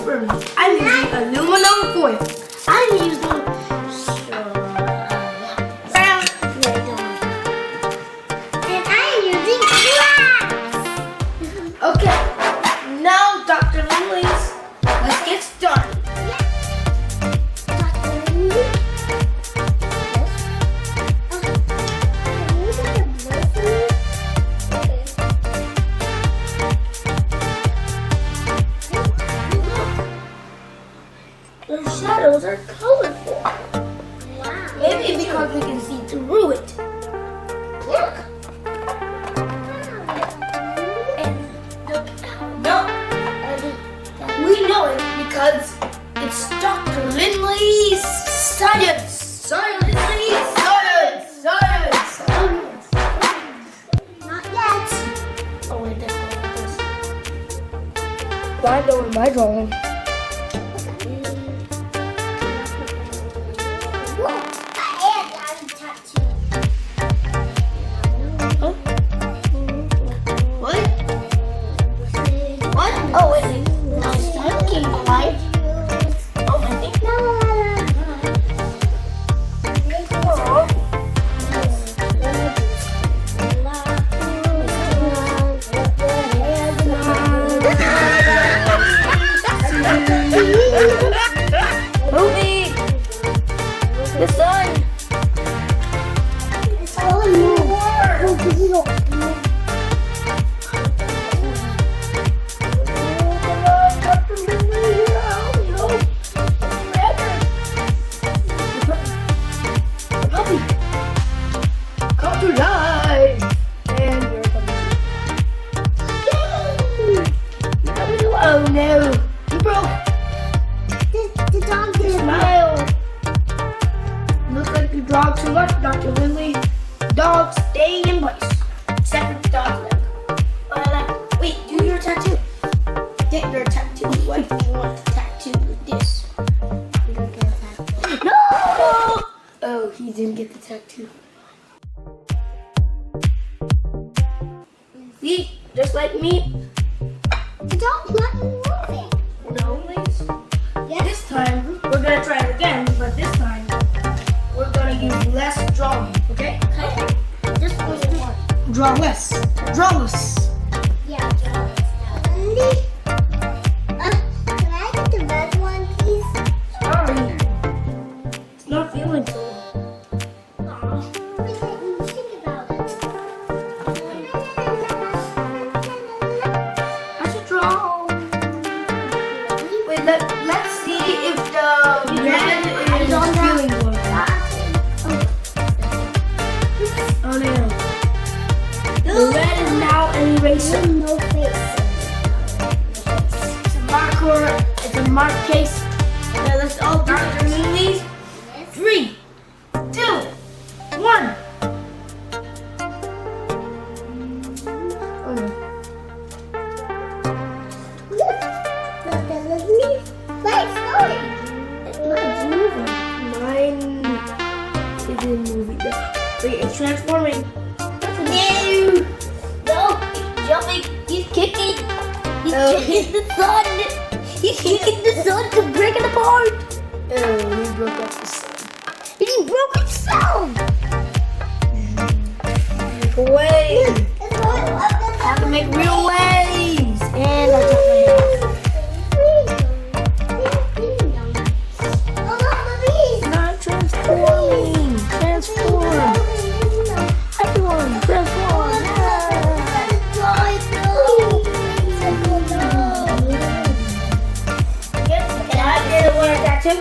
confirm. I'm using aluminum foil. I'm using brown and I'm using glass. Okay, now Dr. Lindley's. Let's get started. Dr. Lindley? The shadows are colorful. Wow. Maybe because we can see through it. Look. And look. No. We know it because it's Dr. Lindley's science. Science. Not yet. Oh wait, that's not this. I know in my drawing. Oh, wait. No, it's looking like. Oh, I think. Movie. The sun. It's all in more. Come to life. And you're coming. Oh no. You broke. The dog did. Smile. Looks like you draw too much, Dr. Lindley. Dogs stay in place. Except for the dog's leg. Wait, do your tattoo. Get your tattoo. What do you want to tattoo with this? No! Oh, he didn't get the tattoo. See? Just like me. The dog let me move it. No, please. Yes. This time, we're gonna try it again, but this time, we're gonna use less drawing, okay? Okay. Just one. Draw less. Draw less. Yeah, draw this now. Lindy, can I get the red one, please? Sorry. It's not feeling so. Aw, we didn't think about it. I should draw. Wait, let's see if the red is feeling good. Oh no. The red is now an eraser. No face. It's a marker. It's a mark case. Now let's all do Dr. Lindley's. 3, 2, 1. Oh no. Dr. Lindley, let's go. Mine's moving. Mine isn't moving. Wait, it's transforming. No, he's jumping. He's kicking. He's Oh. kicking the sun. He's kicking the sun to break it apart. Oh, he broke up the sun. And he broke himself. Make a wave. Have to make real waves. And I took my head off. Not transforming. Transform. Everyone, transform. Can I get a tattoo?